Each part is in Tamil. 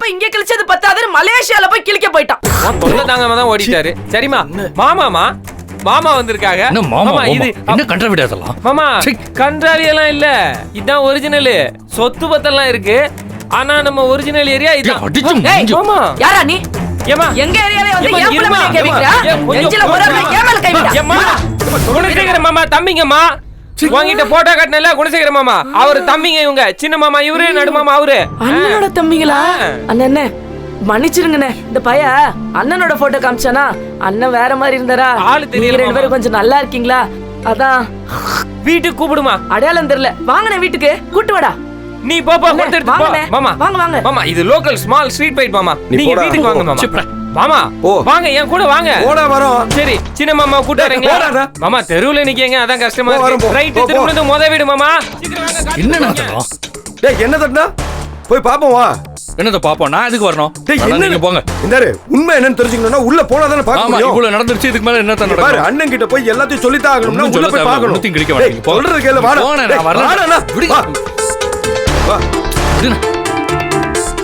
அப்ப இங்க கிழிச்சது பத்தாதுன்னு மலேசியால போய் கிழிக்க போயிட்டான். தொல்லை தாங்காம தான் ஓடிட்டாரு. சரிமா மாமா வந்திருக்காங்க. மாமா இது என்ன கன்றாவிடா இதெல்லாம்? மாமா கன்றாவி எல்லாம் இல்ல, இதான் ஒரிஜினல். சொத்து பத்தெல்லாம் இருக்கு, ஆனா நம்ம ஒரிஜினல் ஏரியா இதான். மாமா யாரா நீ? ஏமா எங்க ஏரியால வந்து ஏன் மேல கை வைக்கற? நெஞ்சில ஒரு ஏன் மேல கை வைக்கற? ஏமா குணசேகர மாமா தம்பிங்கம்மா, வாங்கிட்ட போட்டோ கட்டனல குணசேகர மாமா. அவர் தம்பிங்க, இவங்க சின்ன மாமா இவரு, நடு மாமா அவரு. அண்ணனோட தம்பிங்களா? அண்ணனே மன்னிச்சிருங்கண்ணே, இந்த பைய அண்ணனோட போட்டோ காமிச்சானா அண்ணன் வேற மாதிரி இருந்தாரா? ஆளு தெரியல. ரெண்டு பேரும் கொஞ்சம் நல்லா இருக்கீங்களா? அதான் வீட்டுக்கு கூப்பிடுமா. அடையாளம் தெரியல. வாங்கண்ணே வீட்டுக்கு கூட்டு வாடா. நீ போப்பா கொடுத்து போ மாமா. வாங்க வாங்க மாமா, இது லோக்கல் ஸ்மால் ஸ்ட்ரீட் ஃபைட் மாமா. நீங்க வீட்டுக்கு வாங்க மாமா. மாமா வாங்க என் கூட வாங்க. போடா வரோம். சரி சின்ன மாமா கூட்டி வரீங்களா? மாமா தெருவுல நிக்கீங்க, அதான் கஷ்டமா இருக்கு. ரைட் திரும்புறது முத வீடு மாமா. சீக்கிரம் வாங்க. என்னடா இதெல்லாம்? டேய் என்ன தட்டனா? போய் பாப்போம் வா. என்னத பாப்போம்? நான் எதுக்கு வரணும்? டேய் என்ன போங்க. இந்தாரு உண்மை என்னன்னு தெரிஞ்சுக்கணும்னா உள்ள போனா தான பார்க்க முடியும். ஆமா இவ்வளவு நடந்துருச்சு, இதுக்கு மேல என்ன நடக்கும்? பாரு அண்ணன் கிட்ட போய் எல்லாத்தையும் சொல்லி தான் ஆகணும்னா உள்ள போய் பார்க்கணும். ஒண்ணுத்தையும் கிழிக்க மாட்டீங்க. சொல்றது கேளு வாடா. நான் வரேன். விடுங்க. வா.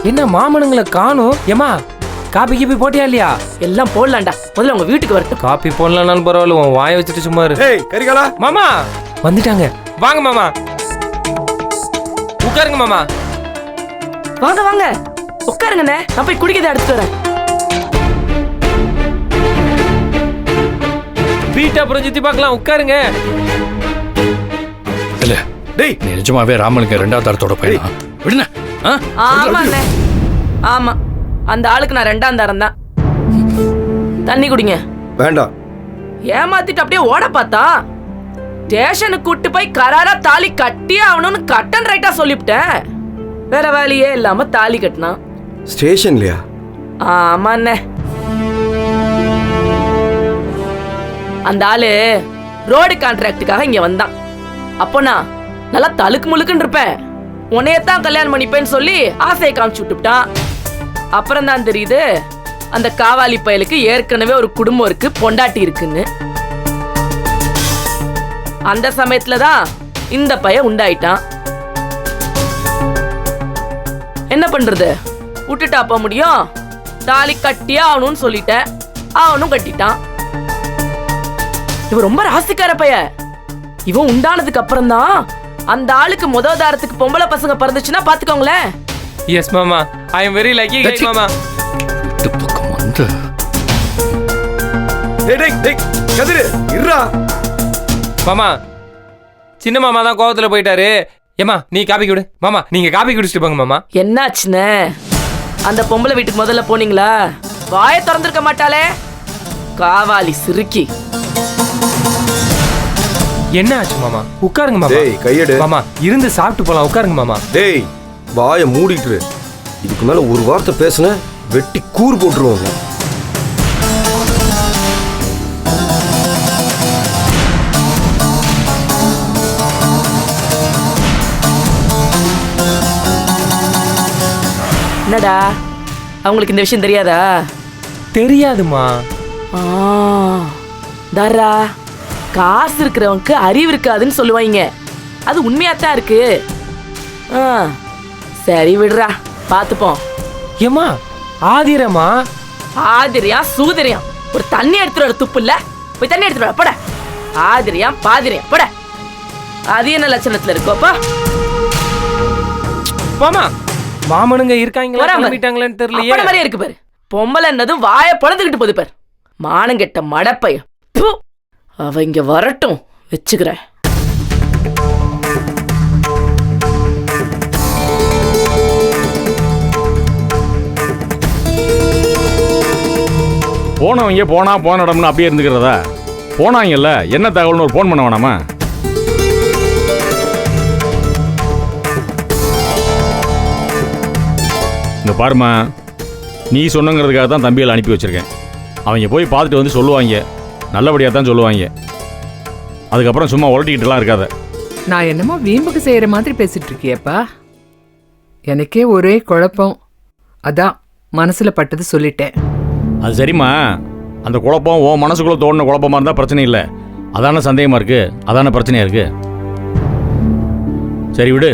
என்ன மாமனுங்களை காணோம்? ஏமா காப்பி கீப்பி போட்டியா இல்லையா? எல்லாம் போடலாம்டா, முதல்ல உங்க வீட்டுக்கு வரட்டும். காப்பி போடலனாலும் பரவாயில்ல, உன் வாயை வச்சுட்டு சும்மா இரு. ஏய் கரிகாலா மாமா வந்துட்டாங்க, வாங்க மாமா. உட்காருங்க மாமா. வாங்க வாங்க உட்காருங்கண்ணே, நான் போய் குடிக்கிறத எடுத்துட்டு வரேன். வீட்டை அப்புறம் சுத்தி பார்க்கலாம், உட்காருங்க. இல்ல டேய் நீ நிஜமாவே ராமனுக்கு ரெண்டாவது தரத்தோட பையனா? விடுன. ஆமாண்ணே ஆமா, அந்த ஆளுக்கு நான் ரெண்டாம் தரம் தான். தண்ணி குடிங்க. வேண்டாம். ஏமாத்திட்டு அப்படியே ஓட பார்த்தா ஸ்டேஷனுக்கு கூட்டு போய் கராரா தாலி கட்டியே ஆகணும்னு கட்டன் ரைட்டா சொல்லிவிட்டேன். வேற வேலையே இல்லாம தாலி கட்டினா. ஸ்டேஷன்லயா? ஆமாண்ணே. அந்த ஆளு ரோடு கான்ட்ராக்டுக்காக இங்க வந்தான். அப்போ நான் நல்லா தழுக்கு முழுக்குன்னு இருப்பேன், உன்னையத்தான் கல்யாணம் பண்ணிப்பேன்னு சொல்லி ஆசையை காமிச்சு விட்டுட்டான். அப்புறம் தான் தெரியுது அந்த காவாலி பயலுக்கு ஏற்கனவே ஒரு குடும்பம் இருக்கு, பொண்டாட்டி இருக்குன்னு. அந்த சமயத்துலதான் இந்த பையன் உண்டாயிட்டான். என்ன பண்றது, விட்டுட்டா போக முடியும்? தாலி கட்டியா ஆகணும்னு சொல்லிட்டேன், அவனும் கட்டிட்டான். இவன் ரொம்ப ராசிக்கார பைய. இவன் உண்டானதுக்கு அப்புறம் தான் அந்த ஆளுக்கு முதல் தாரத்துக்கு பொம்பளை பசங்க பிறந்துச்சுன்னா பாத்துக்கோங்களேன். எஸ் மாமா, ஐ அம் வெரி லக்கி கைஸ் மாமா. இந்த பக்கம் வந்து டேய் டேய் கதிரு இருடா. மாமா சின்ன மாமா தான் கோவத்துல போயிட்டாரு. ஏமா நீ காப்பி குடு. மாமா நீங்க காப்பி குடிச்சிட்டு போங்க மாமா. என்னாச்சுன்னு அந்த பொம்பளை வீட்டுக்கு முதல்ல போனீங்களா? வாயை திறந்திருக்க மாட்டாளே காவாலி சிறுக்கி. என்ன ஆச்சு மாமா? உட்காருங்க மாமா. டேய் கையெடு மாமா, இருந்து சாப்பிட்டு போலாம், உட்காருங்க மாமா. டேய் வாயை மூடிட்டு. இதுக்கு மேல ஒரு வார்த்தை பேசுன வெட்டி கூர் போட்டுருவாங்க. என்னடா அவங்களுக்கு இந்த விஷயம் தெரியாதா? தெரியாதுமா. தரா காசு இருக்கிறவனுக்கு அறிவு இருக்காதுன்னு சொல்லுவாங்க, அது உண்மையாத்தான் இருக்கு. சரி விடுறா, பாத்துப்போம். ஏமா ஆதிரமா? ஆதிரியா சூதிரியா? ஒரு தண்ணி எடுத்துட்டு வர துப்பு இல்ல, போய் தண்ணி எடுத்துட்டு வர போட. ஆதிரியா பாதிரியா போட. அது என்ன லட்சணத்துல இருக்கோப்பா? மாமா மாமனுங்க இருக்காங்களா கிளம்பிட்டாங்களான்னு தெரியலையே. அப்பட மாதிரியே இருக்கு பாரு. பொம்பளை என்னதும் வாயை பொழந்துக்கிட்டு போகுது பாரு. மானங்கெட்ட மடப்பைய. அவ இங்க வரட்டும், வச்சுக்கிறேன். போனவங்க போன இடம்னு அப்படியே இருந்துக்கிறதா? போனாங்கல்ல, என்ன தகவல்னு ஒரு ஃபோன் பண்ண வேணாமா? இந்த பாருமா, நீ சொன்னங்கிறதுக்காக தான் தம்பியில் அனுப்பி வச்சிருக்கேன். அவங்க போய் பார்த்துட்டு வந்து சொல்லுவாங்க, நல்லபடியாக தான் சொல்லுவாங்க. அதுக்கப்புறம் சும்மா உரட்டிக்கிட்டுலாம் இருக்காத. நான் என்னமோ வீம்புக்கு செய்யற மாதிரி பேசிட்டு இருக்கியப்பா. எனக்கே ஒரே குழப்பம், அதான் மனசுல பட்டது சொல்லிட்டேன். அது சரிம்மா, அந்த குழப்பம் உன் மனசுக்குள்ளே தோணுன குழப்பமாக இருந்தால் பிரச்சனை இல்லை. அதான சந்தேகமாக இருக்குது, அதான பிரச்சனையாக இருக்குது. சரி விடு,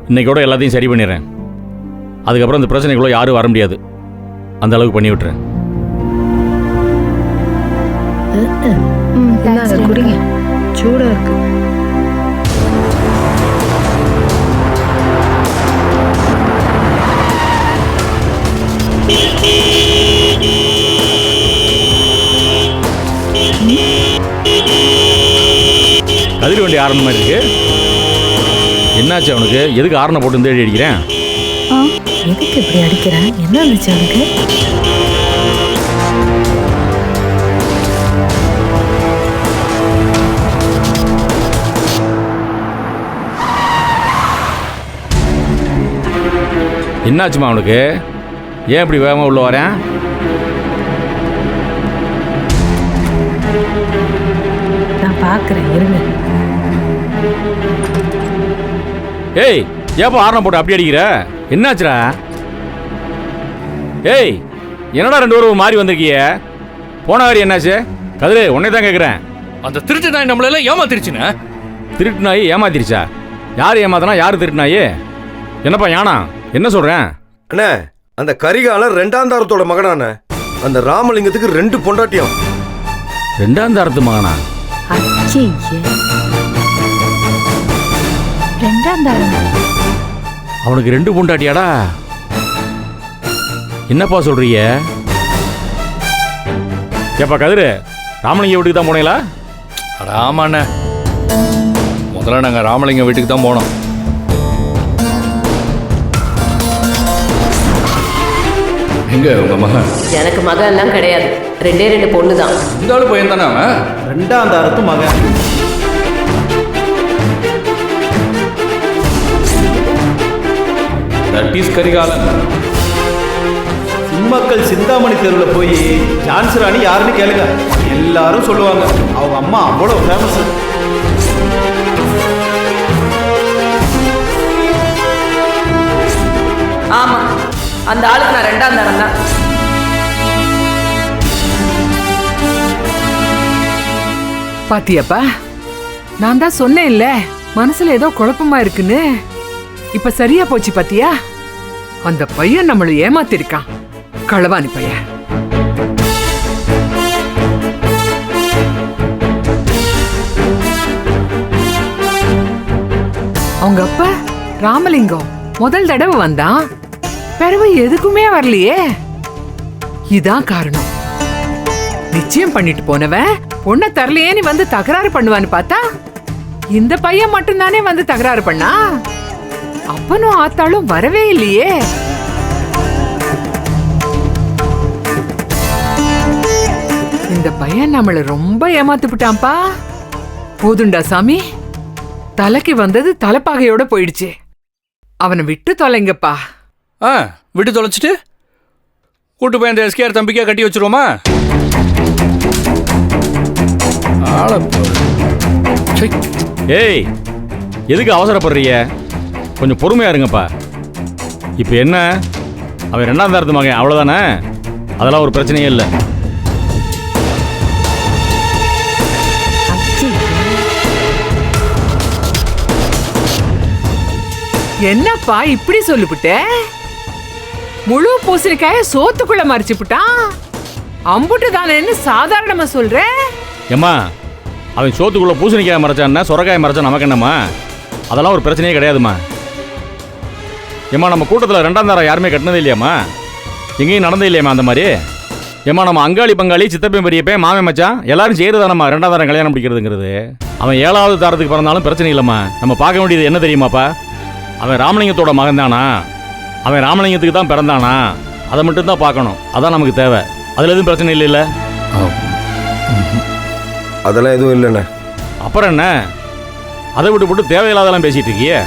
இன்னைக்கோட எல்லாத்தையும் சரி பண்ணிடுறேன். அதுக்கப்புறம் இந்த பிரச்சனைக்குள்ள யாரும் வர முடியாது. அந்த அளவுக்கு பண்ணி விட்டுறேன். குடிங்க, சூடா இருக்கு. கதிர் வண்டி ஆரம்ப மாதிரி இருக்கு. என்னாச்சு அவனுக்கு? எதுக்கு ஆரணை போட்டு தேடி அடிக்கிறேன்? எதுக்கு இப்படி அடிக்கிறேன்? என்ன இருந்துச்சு அவனுக்கு? என்னாச்சுமா அவனுக்கு? ஏன் இப்படி வேகமாக உள்ள வரேன்? நான் பாக்குறேன், இருங்க. ஏய், ஏப்பா ஆரணை போட்டு அப்படி அடிக்கிற? என்னாச்சுடா? ஏய், என்னடா ரெண்டு பேரும் மாறி வந்திருக்கிய? போன வாரி என்னாச்சு? கதிரே, உன்னை தான் கேட்குறேன். அந்த திருட்டு நாய் நம்மளெல்லாம் ஏமாத்திருச்சுண்ணே. திருட்டு நாய் ஏமாத்திருச்சா? யார் ஏமாத்தினா? யார் திருட்டு நாய்? என்னப்பா யானா, என்ன சொல்கிறேன்? அண்ணே, அந்த கரிகாலன் 2ஆம் தாரத்தோட மகனானே. அந்த ராமலிங்கத்துக்கு 2 பொண்டாட்டியம். 2ஆம் தாரத்து மகனா? அச்சே, 2ஆம் தாரம். அவனுக்கு 2 பொண்டாட்டியாடா? என்னப்பா சொல்றீங்க? ஏப்பா கதிரு, ராமலிங்க வீட்டுக்கு தான் போனீங்களா? அட ஆமாண்ணே, முதல்ல நாங்கள் ராமலிங்க வீட்டுக்கு தான் போனோம். எங்க உங்க மகன்? எனக்கு மகன் எல்லாம் கிடையாது, 2 பொண்ணு தான். இந்த ஆளு பையன் தானே அவன்? 2ஆம் தாரத்து மகன். That is Karikalan. சிம்மக்கல் சிந்தாமணி தெருவில் போய் ஜான்சி ராணி யாருன்னு கேளுங்க, எல்லாரும் சொல்லுவாங்க. அவங்க அம்மா அவ்வளோ ஃபேமஸ். ஆமா, அந்த ஆளுக்கு நான் 2ஆம் தரம் தான். பாத்தியாப்பா, நான் தான் சொன்னேன்ல மனசுல ஏதோ குழப்பமா இருக்குன்னு. இப்ப சரியா போச்சு பாத்தியா? அந்த பையன் நம்மளை ஏமாத்திருக்கான், களவாணி பையன். அவங்க அப்பா ராமலிங்கம் முதல் தடவை வந்தான், பிறகு எதுக்குமே வரலையே. இதான் காரணம். நிச்சயம் பண்ணிட்டு போனவன் பொண்ணை தரலையே நீ வந்து தகராறு பண்ணுவான்னு பார்த்தா இந்த பையன் மட்டும்தானே வந்து தகராறு பண்ணா. அப்பனும் ஆத்தாளும் வரவே இல்லையே. இந்த பையன் நம்மள ரொம்ப ஏமாத்திவிட்டான்பா. போதுண்டா சாமி, தலைக்கு வந்தது தலைப்பாகையோட போயிடுச்சு. அவனை விட்டு தொலைங்கப்பா. விட்டு தொலைச்சிட்டு கூட்டு போய் அந்த எஸ்கேஆர் தம்பிக்கா கட்டி வச்சிருவோமா? ஏய், எதுக்கு அவசரப்படுறீங்க? கொஞ்சம் பொறுமையா இருங்கப்பா. இப்போ என்ன, அவன் 2ஆம் தாரத்து மகன், அவ்வளோதானே. அதெல்லாம் ஒரு பிரச்சனையே இல்லை. என்னப்பா இப்படி சொல்லிவிட்ட? முழு பூசணிக்காய சோத்துக்குள்ள மறைச்சு விட்டான். அம்புட்டு தானேன்னு சாதாரணமா சொல்ற? ஏம்மா, அவன் சோத்துக்குள்ள பூசணிக்காய் மறைச்சான்னா சொரக்காய் மறைச்சா நமக்கு என்னம்மா? அதெல்லாம் ஒரு பிரச்சனையே கிடையாதும்மா. ஏம்மா, நம்ம கூட்டத்தில் 2ஆம் தாரம் யாருமே கட்டினதே இல்லையாம்மா? எங்கேயும் நடந்தே இல்லையாம்மா அந்த மாதிரி? ஏம்மா, நம்ம அங்காளி பங்காளி சித்தப்பன் பெரியப்பன் மாமன் மச்சான் எல்லாரும் செய்யறதானம்மா 2ஆம் தாரம் கல்யாணம் பிடிக்கிறதுங்கிறது. அவன் 7ஆவது தாரத்துக்கு பிறந்தாலும் பிரச்சனை இல்லைம்மா. நம்ம பார்க்க வேண்டியது என்ன தெரியுமாப்பா? அவன் ராமலிங்கத்தோட மகன் தானா? அவன் ராமலிங்கத்துக்கு தான் பிறந்தானா? அதை மட்டும் தான் பார்க்கணும். அதான் நமக்கு தேவை. அதில் எதுவும் பிரச்சனை இல்லைல்ல? அதெல்லாம் எதுவும் இல்லைண்ணே. அப்புறம் என்ன, அதை விட்டு போட்டு தேவையில்லாதெல்லாம் பேசிட்டு இருக்கியே?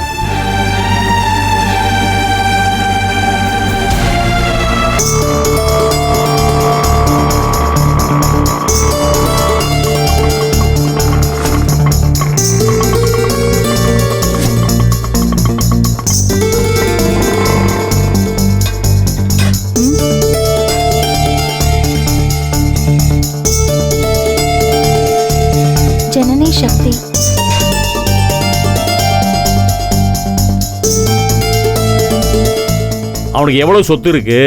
ஜனனி சக்தி. அவனுக்கு அவனுக்கு எவ்வளவு சொத்து இருக்கு,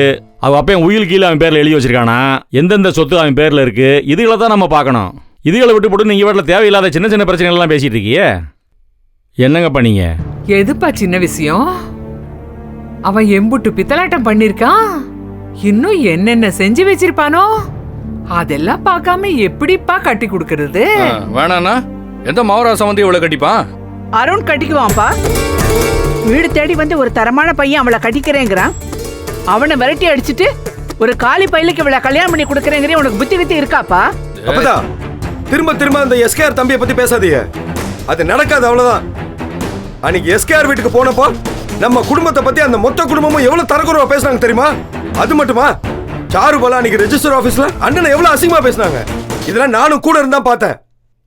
அவன் அப்பன் உயில் கீழே அவன் பேர்ல எழுதி வச்சிருக்கானா, எந்தெந்த சொத்து அவன் பேர்ல இருக்கு, இதுகளை தான் நம்ம பார்க்கணும். இதுகளை விட்டு போட்டு நீங்க வீட்டில் தேவையில்லாத சின்ன சின்ன பிரச்சனைகள் எல்லாம் பேசிட்டு இருக்கியே, என்னங்கப்பா நீங்க? எதுப்பா சின்ன விஷயம்? அவன் எம்புட்டு பித்தலாட்டம் பண்ணிருக்கான், இன்னும் என்னென்ன செஞ்சு வச்சிருப்பானோ, அதெல்லாம் பார்க்காம எப்படிப்பா கட்டி கொடுக்கறது? வேணாண்ணா, எந்த மாவரா சம்பந்தி இவ்வளவு கட்டிப்பான்? அருண் கட்டிக்குவான்ப்பா. வீடு தேடி வந்து ஒரு தரமான பையன் அவளை கட்டிக்கிறேங்கிறான். அவனை விரட்டி அடிச்சுட்டு ஒரு காலி பையலுக்கு இவளை கல்யாணம் பண்ணி கொடுக்கறேங்கிற உனக்கு புத்தி கித்தி இருக்காப்பா? அப்பதான் திரும்ப திரும்ப அந்த எஸ்கேஆர் தம்பியை பத்தி பேசாதீங்க. அது நடக்காது, அவ்வளவுதான். அன்னைக்கு எஸ்கேஆர் வீட்டுக்கு போனப்போ நம்ம குடும்பத்தை பத்தி அந்த மொத்த குடும்பமும் எவ்வளவு தரக்குறவா பேசினாங்க தெரியுமா? அது மட்டுமா, சாருபாலா அன்னைக்கு ரெஜிஸ்டர் ஆபீஸ்ல அண்ணனை எவ்வளவு அசிங்கமா பேசினாங்க. இதெல்லாம் நானும் கூட இருந்தா பார்த்தேன்.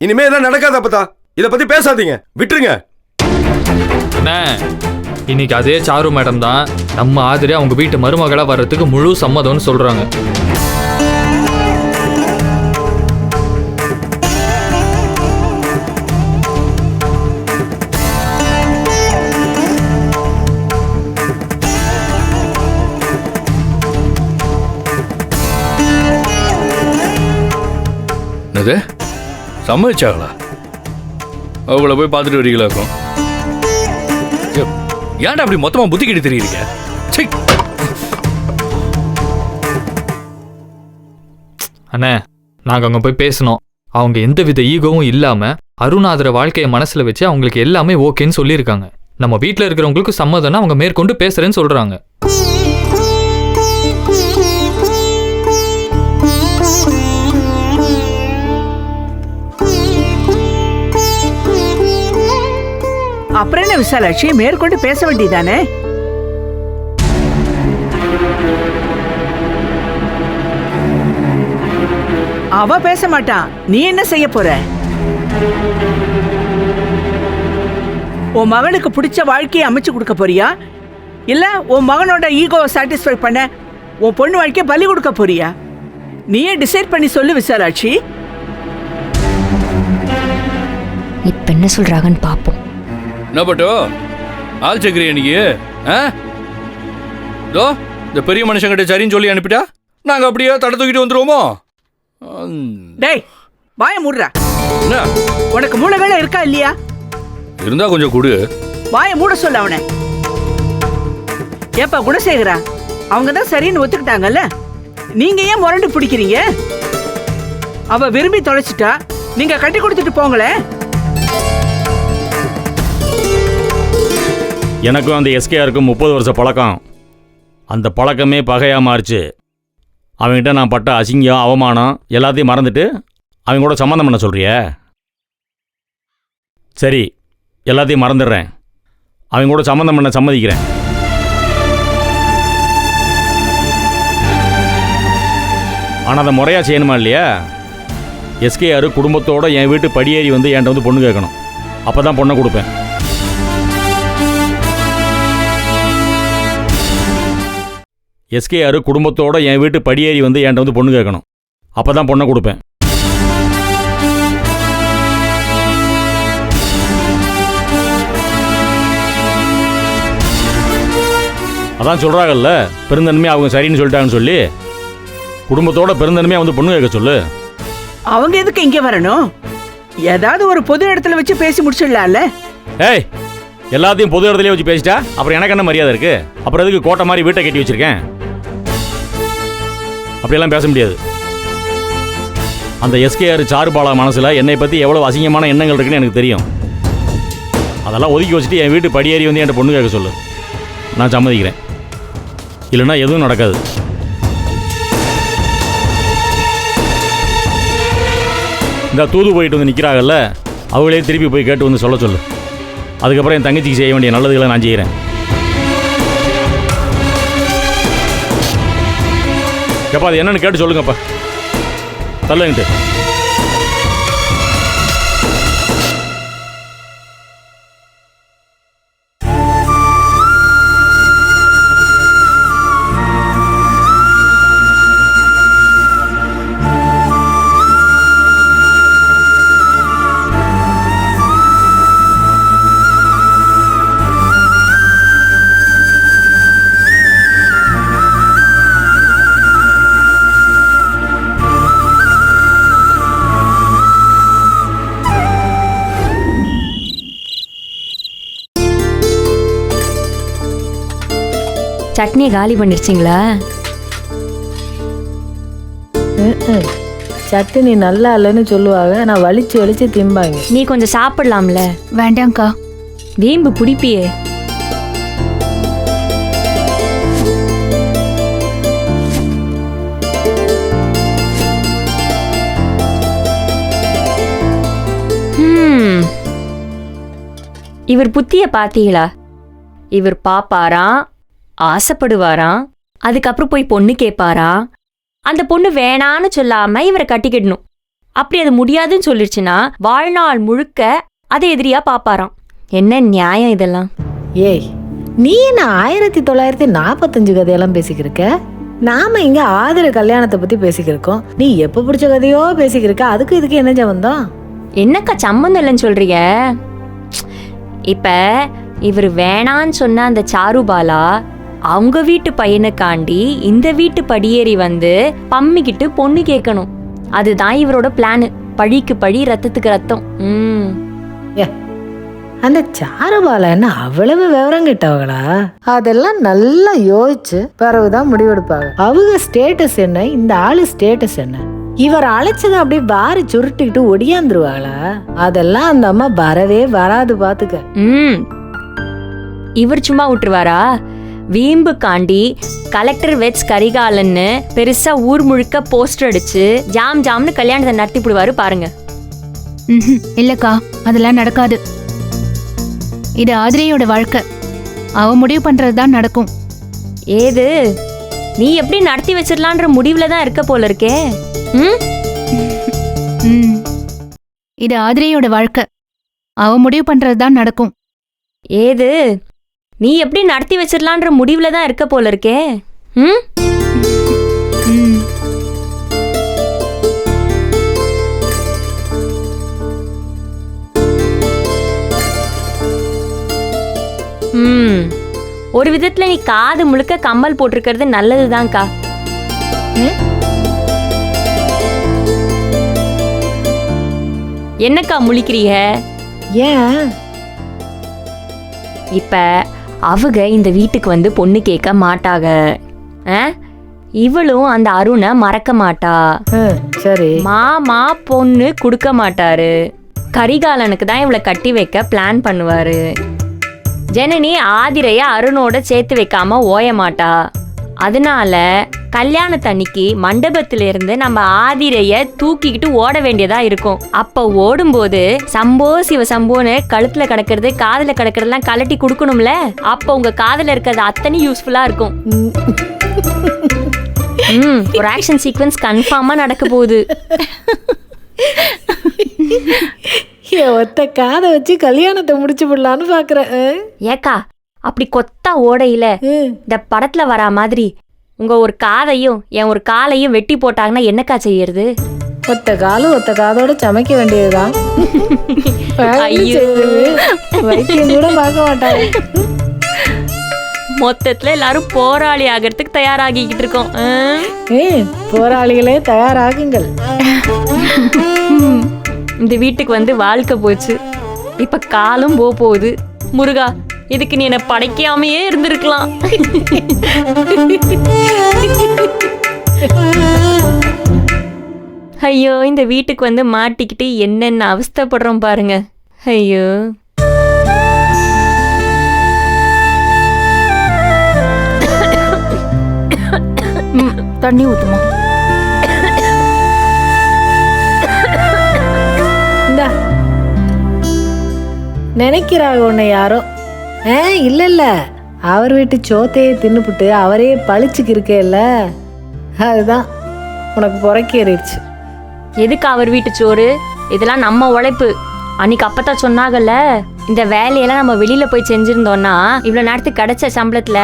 இனிமே இதெல்லாம் நடக்காது அப்பதா. இத பத்தி பேசாதீங்க, விட்டுருங்க. இன்னைக்கு அதே சாரு மேடம் தான் நம்ம ஆதிரி அவங்க வீட்டு மருமகளா வர்றதுக்கு முழு சம்மதம்னு சொல்றாங்க. என்னது, சம்மதிச்சாங்களா? அவங்கள போய் பார்த்துட்டு வரீங்களா இருக்கும்? ஏன்டா அப்படி மொத்தமா புத்திக்கிட்டு தெரியுறீங்க? அண்ணே, நாங்க அங்க போய் பேசணும். அவங்க எந்தவித ஈகோவும் இல்லாம அருணாதர வாழ்க்கையை மனசுல வச்சு அவங்களுக்கு எல்லாமே ஓகேன்னு சொல்லியிருக்காங்க. நம்ம வீட்டில் இருக்கிறவங்களுக்கு சம்மதம்னா அவங்க மேற்கொண்டு பேசுறேன்னு சொல்றாங்க. அப்புறம் என்ன விசாலாட்சி, மேற்கொண்டு பேச வேண்டியதானே? அவ பேச மாட்டான், நீ என்ன செய்ய போற? உன் மகனுக்கு பிடிச்ச வாழ்க்கையை அமைச்சு கொடுக்க போறியா, இல்ல உன் மகனோட ஈகோவை சாட்டிஸ்ஃபை பண்ண உன் பொண்ணு வாழ்க்கையை பலி கொடுக்க போறியா? நீயே டிசைட் பண்ணி சொல்லு விசாலாட்சி. இப்ப என்ன சொல்றாங்கன்னு பாப்போம். என்ன பட்டோ ஆள் சேர்க்கிறியா நீங்க? இந்த பெரிய மனுஷங்கிட்ட சரின்னு சொல்லி அனுப்பிட்டா நாங்க அப்படியே தடை தூக்கிட்டு வந்துருவோமோ? டேய் வாய மூடுறா. என்ன உனக்கு மூளை வேலை இருக்கா இல்லையா? இருந்தா கொஞ்சம் கொடு. வாய மூட சொல்ல அவனை. ஏப்பா குணசேகரா, அவங்க தான் சரின்னு ஒத்துக்கிட்டாங்கல்ல, நீங்க ஏன் முரண்டு பிடிக்கிறீங்க? அவ விரும்பி தொலைச்சிட்டா, நீங்க கட்டி கொடுத்துட்டு போங்களேன். எனக்கும் அந்த எஸ்கேஆருக்கும் 30 வருஷ பழக்கம். அந்த பழக்கமே பகையா மாறிச்சு. அவங்ககிட்ட நான் பட்ட அசிங்கம், அவமானம் எல்லாத்தையும் மறந்துட்டு அவங்க கூட சம்மந்தம் பண்ண சொல்றிய? சரி, எல்லாத்தையும் மறந்துடுறேன். அவங்க கூட சம்மந்தம் பண்ண சம்மதிக்கிறேன். ஆனால் அதை முறையாக செய்யணுமா இல்லையா? எஸ்கேஆர் குடும்பத்தோடு என் வீட்டு படியேறி வந்து என்கிட்ட வந்து பொண்ணு கேட்கணும். அப்போ தான் பொண்ணை கொடுப்பேன். எஸ்கேஆர் குடும்பத்தோட என் வீட்டு படியேறி வந்து என்கிட்ட வந்து பொண்ணு கேட்கணும். அப்போ தான் பொண்ணை கொடுப்பேன். அதான் சொல்கிறாங்கல்ல, பெருந்தன்மையாக அவங்க சரின்னு சொல்லிட்டாங்கன்னு சொல்லி குடும்பத்தோட பெருந்தன்மையாக வந்து பொண்ணு கேட்க சொல்லு. அவங்க எதுக்கு இங்கே வரணும்? ஏதாவது ஒரு பொது இடத்துல வச்சு பேசி முடிச்சிடலாம்ல. ஏய், எல்லாத்தையும் பொது இடத்துலயே வச்சு பேசிட்டா அப்புறம் எனக்கு என்ன மரியாதை இருக்கு? அப்புறம் எதுக்கு கோட்டை மாதிரி வீட்டை கட்டி வச்சிருக்கேன்? அப்படியெல்லாம் பேச முடியாது. அந்த எஸ்கேஆர் சாருபாலா மனசுல என்னை பத்தி எவ்வளவு அசிங்கமான எண்ணங்கள் இருக்குன்னு எனக்கு தெரியும். அதெல்லாம் ஒதுக்கி வச்சுட்டு என் வீட்டு படியேறி வந்து என்கிட்ட பொண்ணு கேட்க சொல்லு. நான் சம்மதிக்கிறேன். இல்லைன்னா எதுவும் நடக்காது. இந்த தூது போயிட்டு வந்து நிற்கிறாங்கல்ல, அவங்களே திருப்பி போய் கேட்டு வந்து சொல்ல சொல்லு. அதுக்கப்புறம் என் தங்கச்சிக்கு செய்ய வேண்டிய நல்லதுகளை நான் செய்கிறேன். எப்பா அது என்னன்னு கேட்டு சொல்லுங்கப்பா. தள்ளுங்கிட்டு சட்னியை காலி பண்ணிருச்சிங்களா? சட்னி நல்லா இல்லைன்னு சொல்லுவாங்க, நான் வலிச்சு வலிச்சு திம்பாங்க. நீ கொஞ்சம் சாப்பிடலாம்ல. வேண்டாம்க்கா. வீம்பு பிடிப்பியே. இவர் புத்திய பாத்தீங்களா? இவர் பாப்பாராம், ஆசைப்படுவாராம், அதுக்கப்புறம் போய் பொண்ணு கேட்பாராம். அந்த பொண்ணு வேணான்னு சொல்லாம இவரை கட்டிக்கிடணும். அப்படி அது முடியாதுன்னு சொல்லிடுச்சுன்னா வாழ்நாள் முழுக்க அதை எதிரியா பாப்பாராம். என்ன நியாயம் இதெல்லாம்? ஏய், நீ என்ன 1945 கதையெல்லாம் பேசிக்கிருக்க? நாம இங்க ஆதர கல்யாணத்தை பத்தி பேசிக்கிருக்கோம். நீ எப்ப பிடிச்ச கதையோ பேசிக்கிருக்க. அதுக்கு இதுக்கு என்ன சம்பந்தம்? என்னக்கா சம்மந்தம் இல்லைன்னு சொல்றீங்க? இப்ப இவர் வேணான்னு சொன்ன அந்த சாருபாலா அவங்க வீட்டு பையனுக்காண்டி இந்த வீட்டு படியேறி வந்து பம்மிக்கிட்டு பொண்ணு கேட்கணும். அதுதான் இவரோட பிளானு. பழிக்கு பழி, ரத்தத்துக்கு ரத்தம். அந்த சாருபாலா என்ன அவ்வளவு விவரம் கேட்டவங்களா? அதெல்லாம் நல்லா யோசிச்சு பிறகுதான் முடிவெடுப்பாங்க. அவங்க ஸ்டேட்டஸ் என்ன, இந்த ஆளு ஸ்டேட்டஸ் என்ன? இவர் அழைச்சதை அப்படியே வாரி சுருட்டிக்கிட்டு ஒடியாந்துருவாங்களா? அதெல்லாம் அந்த அம்மா வரவே வராது, பாத்துக்க. இவர் சும்மா விட்டுருவாரா? வீம்பு காண்டி கலெக்டர் வெட்ஸ் கரிகாலன்னு பெருசா ஊர் முழுக்க போஸ்டர் அடிச்சு ஜாம் ஜாம்னு கல்யாணத்தை நடத்தி விடுவாரு பாருங்க. இல்லக்கா, அதெல்லாம் நடக்காது. இது ஆதிரையோட வாழ்க்கை. அவ முடிவு பண்றதுதான் நடக்கும். ஏது நீ எப்படி நடத்தி வச்சிடலான்ற முடிவுல தான் இருக்க போல இருக்கே. இது ஆதிரையோட வாழ்க்கை. அவ முடிவு பண்றதுதான் நடக்கும். ஏது நீ எப்படி நடத்தி வச்சிடலான்ற முடிவுல தான் இருக்க போல இருக்கே. ஒரு விதத்துல நீ காது முழுக்க கம்மல் போட்டிருக்கிறது நல்லதுதான்க்கா. என்னக்கா முழிக்கிறீங்க? ஏன்? இப்ப அவங்க இந்த வீட்டுக்கு வந்து பொண்ணு கேட்க மாட்டாங்க. இவளும் அந்த அருணை மறக்க மாட்டா. சரி, மாமா பொண்ணு கொடுக்க மாட்டாரு. கரிகாலனுக்கு தான் இவளை கட்டி வைக்க பிளான் பண்ணுவாரு. ஜனனி ஆதிரைய அருணோட சேர்த்து வைக்காம ஓய மாட்டா. அதனால கல்யாணத்தன்னைக்கு மண்டபத்திலிருந்து நம்ம ஆதிரைய தூக்கிக்கிட்டு ஓட வேண்டியதா இருக்கும். அப்ப ஓடும்போது சம்போ சிவ சம்போன்னு கழுத்துல கிடக்கிறது காதுல கிடக்கிறதுலாம் கலட்டி கொடுக்கணும்ல. அப்ப உங்க காதுல இருக்கிறது அத்தனை யூஸ்ஃபுல்லா இருக்கும். ஒரு ஆக்ஷன் சீக்வன்ஸ் கன்ஃபார்மா நடக்க போகுது. ஒத்த காதை வச்சு கல்யாணத்தை முடிச்சு விடலான்னு பாக்குறேன். ஏக்கா, அப்படி கொத்தா ஓடையில இந்த படத்துல வரா மாதிரி உங்க ஒரு காதையும் என் ஒரு காலையும் வெட்டி போட்டாங்கன்னா என்னக்கா செய்யறது? ஒத்த காலும் ஒத்த காதோட சமைக்க வேண்டியதுதான். வைத்தியம் கூட பார்க்க மாட்டாங்க. மொத்தத்துல எல்லாரும் போராளி ஆகிறதுக்கு தயாராகிக்கிட்டு இருக்கோம். போராளிகளே தயாராகுங்கள். இந்த வீட்டுக்கு வந்து வாழ்க்கை போச்சு, இப்ப காலும் போகுது. முருகா, இதுக்கு நீ என்ன படைக்காமையே இருந்திருக்கலாம். ஐயோ, இந்த வீட்டுக்கு வந்து மாட்டிக்கிட்டு என்னென்ன அவஸ்தைப்படுறோம் பாருங்க. ஐயோ, தண்ணி ஊத்துமா? நினைக்கிறாங்க உன்னை யாரோ. இல்ல இல்ல, அவர் வீட்டு சோத்தையே தின்னுபிட்டு அவரே பழிச்சுக்கு இருக்கேல்ல, அதுதான் உனக்கு புறக்கேறிடுச்சு. எதுக்கு அவர் வீட்டு சோறு? இதெல்லாம் நம்ம உழைப்பு. அன்னைக்கு அப்பதான் சொன்னாங்கல்ல, இந்த வேலையெல்லாம் நம்ம வெளியில போய் செஞ்சிருந்தோம்னா இவ்வளவு நேரத்துக்கு கிடைச்ச சம்பளத்துல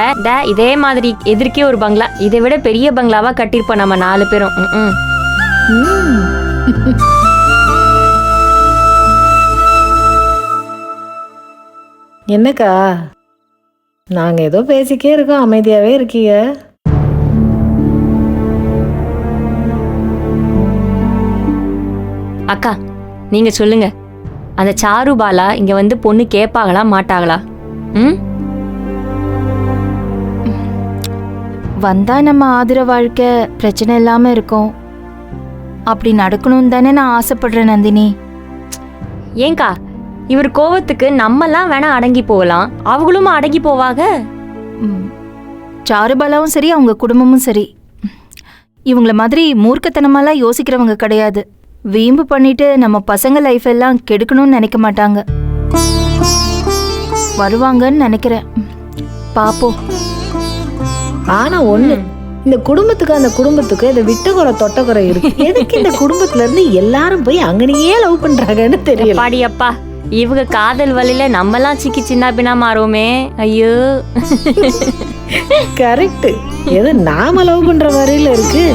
இதே மாதிரி எதிர்க்கே ஒரு பங்களா, இதை விட பெரிய பங்களாவா கட்டிருப்போம் நம்ம 4 பேரும். என்னக்கா, நாங்க ஏதோ பேசிக்கே இருக்கோம், அமைதியாவே இருக்கீங்க. அக்கா, நீங்க சொல்லுங்க, அந்த சாருபாலா இங்க வந்து பொண்ணு கேட்பாங்களா மாட்டாங்களா? வந்தா நம்ம ஆதிர வாழ்க்கை பிரச்சனை இல்லாம இருக்கும். அப்படி நடக்கணும்னு தானே நான் ஆசைப்படுறேன் நந்தினி. ஏங்கா இவர் கோவத்துக்கு நம்மலாம் வேணா அடங்கி போகலாம், அவங்களும் அடங்கி போவாங்க. சாருபாலாவும் சரி அவங்க குடும்பமும் சரி இவங்கள மாதிரி மூர்க்கத்தனமாலாம் யோசிக்கிறவங்க கிடையாது. வீம்பு பண்ணிட்டு நம்ம பசங்க லைஃப் எல்லாம் கெடுக்கணும்னு நினைக்க மாட்டாங்க. வருவாங்கன்னு நினைக்கிறேன், பாப்போம். ஆனா ஒண்ணு, இந்த குடும்பத்துக்கு அந்த குடும்பத்துக்கு இந்த விட்டுக்குறை தொட்டக்குறை இருக்கு. எதுக்கு இந்த குடும்பத்துல இருந்து எல்லாரும் போய் அங்கனையே லவ் பண்றாங்கன்னு தெரியல. பாடியப்பா இவங்க காதல் வழியில நம்மலாம் சிக்கி சின்ன பின்னா மாறுவோமே. ஐயோ கரெக்ட், ஏதோ நாம லவ் பண்ற வரையில இருக்கு.